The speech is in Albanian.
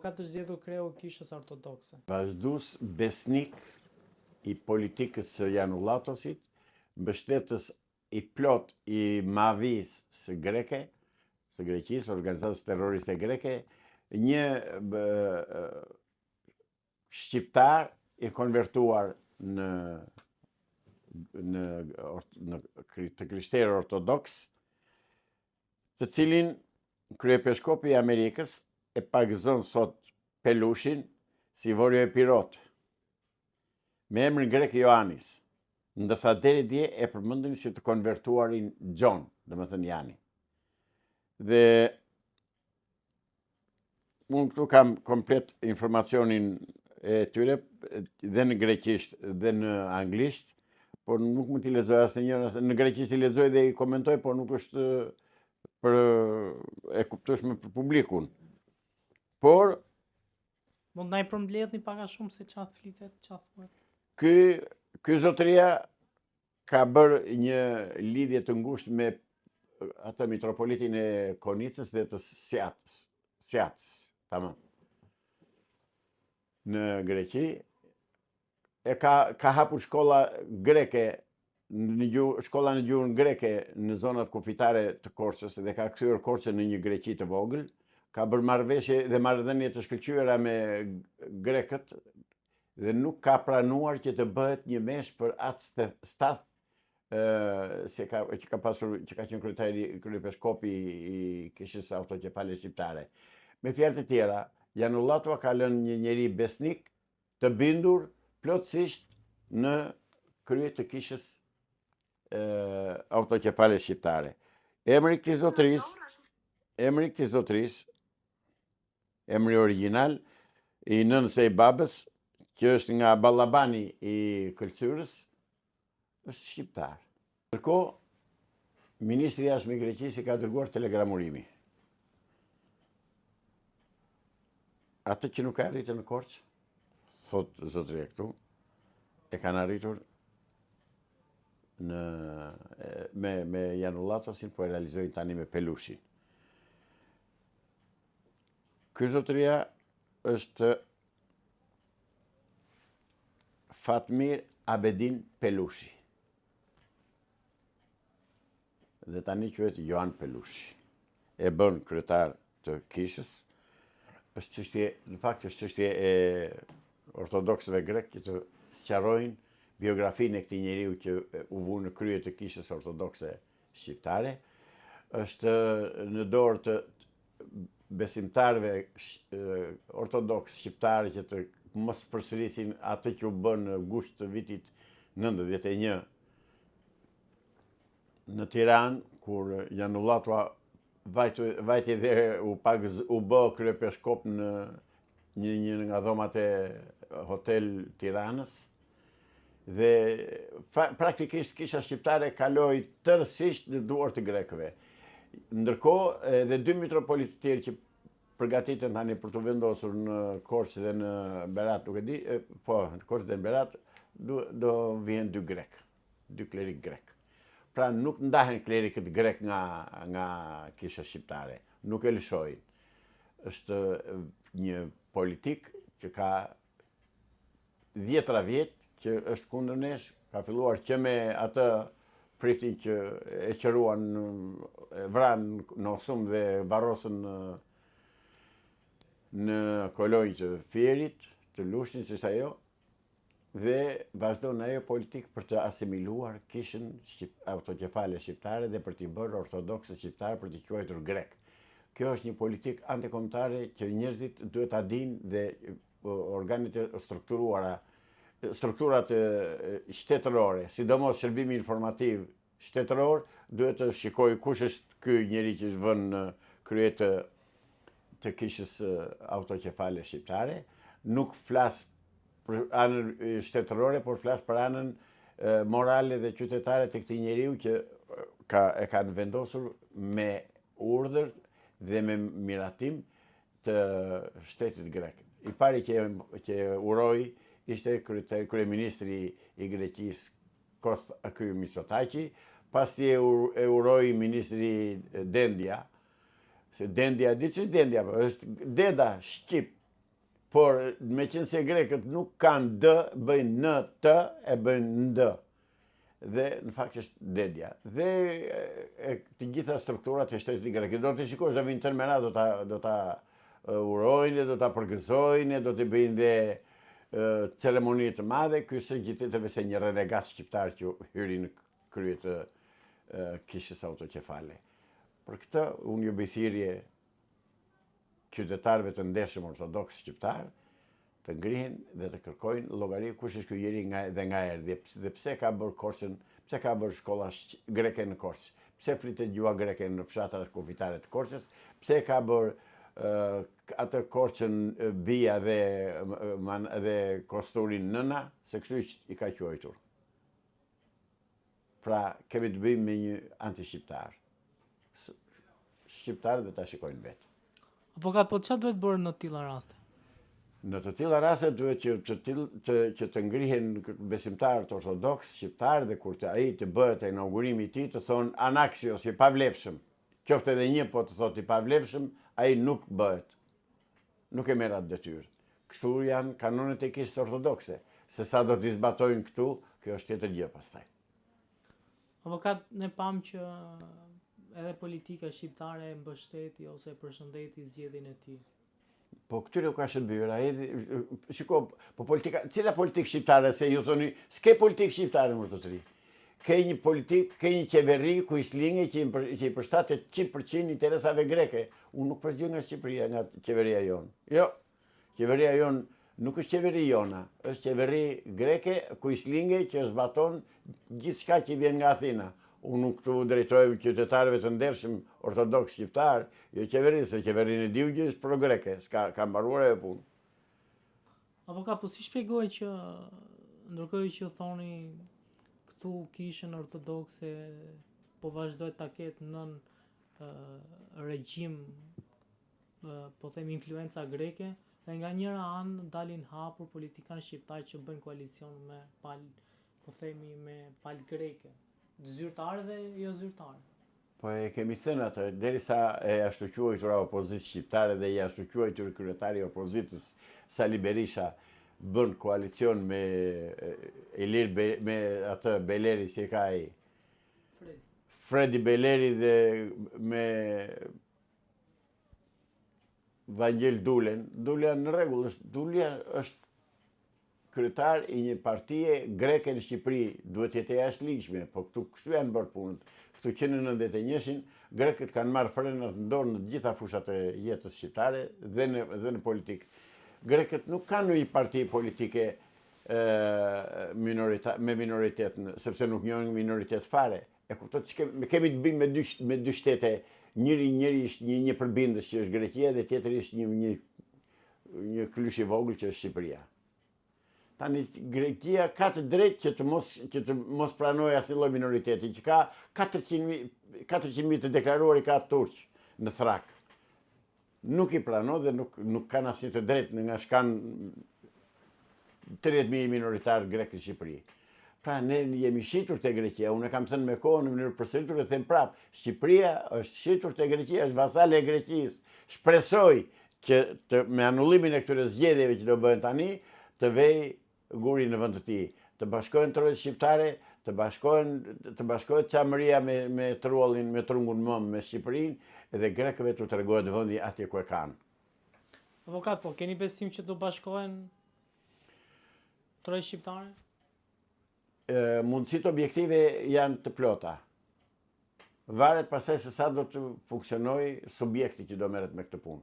ka të zgjedhur kreu kishës ortodokse? Vazhdues besnik i politikës së Janullatosit, mbështetës i plot i Mavis së Greke, së Greqisë, organizatës terroriste greke, një shqiptar i konvertuar të krishterë ortodoks, të cilin kryepeskopi i Amerikës e pagëzon sot Pelushin si Vorio Epirot, me emrin grek Ioannis, ndërsa deri dje e përmendën si të konvertuarin John, domethënë Jani. Dhe unë këtu kam komplet informacionin e tyre dhe në greqisht dhe në anglisht, por nuk mund t'i lexoj asnjërin, në greqisht i lexoj dhe i komentoj, por nuk është për e kuptueshme për publikun. Por mund na i përmbledhni pak a shumë se çfarë flitet, çfarë thuhet? Ky zotëria ka bërë një lidhje të ngushtë me atë mitropolitin e Konicës dhe të Sjattës, tamam. Në Greqi e ka hapur shkolla greke, shkolla në gjuhën greke në zonat kufitare të Korçës dhe ka kthyer Korçën në një Greqi të vogël. Ka bërë marrëveshje dhe marrëdhënie të shkëlqyera me grekët dhe nuk ka pranuar që të bëhet një mesh për atë staf që ka qenë kryepeskopi i kishës autokefale shqiptare. Me fjalë të tjera, Janullatua ka lënë një njeri besnik të bindur plotësisht në krye të kishës autokefale shqiptare. Emri i këtij zotërisë, emri origjinal i nënës së babës, që është nga Ballabani i Këlqyrës, është shqiptar. Ndërkohë, ministri i jashtëm i Greqisë ka dërguar telegramurimi. Atë që nuk ka arritur në Korçë, thot zotëria këtu, e kanë arritur me Janullatosin, po e realizojnë tani me Pelushin. Ky zotëria është Fatmir Abedin Pelushi. Dhe tani quhet Joan Pelushi. E bën kryetar të kishës. Është çështje, në fakt është çështje e ortodoksëve grek që të sqarojnë biografinë e këtij njeriu që u vu në krye të kishës ortodokse shqiptare. Është në dorë të besimtarëve ortodoks shqiptarë që të mos përsërisin atë që u bën në gusht të vitit 91 në Tiranë, kur Janullatua vajti dhe u bë kryepeskop në një nga dhomat e Hotel Tiranës, dhe praktikisht kisha shqiptare kaloi tërësisht në duar të grekëve. Ndërkohë, edhe dy mitropolitë të tjerë që përgatiten tani për të vendosur në Korçë dhe në Berat, nuk e di, po, në Korçë dhe në Berat, do vjen dy grek, dy klerik grek. Pra nuk ndahen klerikët grek nga kisha shqiptare, nuk e lëshojnë. Është një politik që ka 10 vjet që është kundër nesh, ka filluar që me atë priftin që e qëruan, vran në Osum dhe varrosën në kolonjë të Fierit, të Lushnjës, që është ajo, dhe vazhdon ajo politikë për të asimiluar kishën autokefale shqiptare dhe për t'i bërë ortodokse shqiptare, për t'i quajtur grek. Kjo është një politikë antikombëtare që njerëzit duhet ta dinë dhe organet e strukturuara, strukturat shtetërore, sidomos shërbimi informativ shtetëror, duhet të shikojë kush është ky njeri që është vënë në krye të kishës autokefale shqiptare. Nuk flas për anën shtetërore, por flas për anën morale dhe qytetare të këtij njeriu që e kanë vendosur me urdhër dhe me miratim të shtetit grek. I pari që uroi ishte kryeministri i Greqisë Kosta Mitsotakis, pasi e uroi ministri Dendja. Se Dendja, di ç'është Dendja, është deda shqip Por me qenë se grekët nuk kanë d, bëjnë n, t, e bëjnë nd. Dhe në fakt është dedja. Dhe të gjitha strukturat e shtetit grek. Do të shikosh dhe vinë tërë me radhë, do ta urojnë, do ta përgëzojnë, do të bëjnë dhe ceremoni të madhe. Ky është gjithëve se një renegat shqiptar që hyri në krye të kishës autokefale. Për këtë unë ju bëj thirrje qytetarëve të ndershëm ortodoks shqiptar të ngrihen dhe të kërkojnë llogari kush është ky njeri dhe nga erdhi, dhe pse ka bërë Korçën, pse ka bërë shkolla greke në Korçë, pse flitet gjua greke në fshatrat kufitare të Korçës, pse ka bërë atë Korçën bija dhe Kosturin nëna, se kështu i ka quajtur. Pra kemi të bëjmë me një anti-shqiptar. Shqiptarët dhe ta shikojnë vetë. Avokat, po çfarë duhet bërë në të tilla raste? Në të tilla raste duhet që të ngrihen besimtarët ortodoks shqiptarë dhe kur ai të bëhet inaugurimi i tij të thonë anaksios i pavlefshëm. Qoftë edhe një po të thotë i pavlefshëm, ai nuk bëhet. Nuk e merr atë detyrë. Kështu janë kanonet e kishës ortodokse. Se sa do t'i zbatojnë këtu, kjo është tjetër gjë pastaj. Avokat, ne pam që edhe politika shqiptare mbështeti ose përshëndeti zgjedhjen e tij. Po këtyre u ka shërbyer ai. Shiko, po politika, cila politikë shqiptare se ju thoni, s'ke politikë shqiptare më të tri. Ke një politikë, ke një qeveri ku islinge që i përshtatet 100% interesave greke. Unë nuk përzgjoj nga Shqipëria, nga qeveria jonë. Jo, qeveria jonë nuk është qeveri jona, është qeveri greke ku islinge që zbaton gjithçka që vjen nga Athina. Unë nuk të drejtoj qytetarëve të ndershëm ortodoks shqiptar, jo qeverisë, se qeverinë e Diugjë është pro-greke, ka mbaruar ajo punë. Avokat, po si shpjegoj që ndërkohë që thoni këtu kishën ortodokse po vazhdoi ta ketë nën regjim, po them influenca greke, dhe nga njëra anë dalin hapur politikanë shqiptar që bëjnë koalicion me palë greke. Zyrtarë dhe jo zyrtarë. Po e kemi thënë atë, derisa e ashtu quajtura opozitë shqiptare dhe i ashtu quajtur kryetari i opozitës Sali Berisha bën koalicion me me atë Beleri si ka ai. Fredi Beleri dhe me Vangel Dulen. Dulia në rregull është, Dulia është kryetar i një partie greke në Shqipëri, duhet jetë jashtëligjshme, po këtu kështu janë bërë punët. Këtu që në 91-shin, grekët kanë marrë frenat në dorë në të gjitha fushat e jetës shqiptare dhe në politikë. Grekët nuk kanë një parti politike me minoritet, sepse nuk njohin minoritet fare. E kuptot që kemi të bëjmë me dy shtete, njëri është një përbindës që është Greqia dhe tjetëri është një klysh i vogël që është Shqipëria. Tani Greqia ka të drejtë që të mos pranojë asnjë lloj minoriteti, që ka 400.000 të deklaruar i ka turq në Thrak. Nuk i pranon dhe nuk kanë asnjë të drejtë nga shkan 30.000 minoritarë grek në Shqipëri. Pra ne jemi shitur te Greqia, unë e kam thënë me kohën në mënyrë përsëritur e them prapë, Shqipëria është shitur te Greqia, është vasale e Greqisë. Shpresoj që me anullimin e këtyre zgjedhjeve që do bëhen tani, të vej guri në vend të tij, të bashkohen trojët shqiptare, të bashkohet Çamëria me Trullin, me Trungun Mëm, me Shqipërinë dhe grekëve t'u tregohet vendi atje ku e kanë. Avokat, po keni besim që do bashkohen trojët shqiptare? Mundësitë objektive janë të plota. Varet pastaj se sa do të funksionojë subjekti që do merret me këtë punë.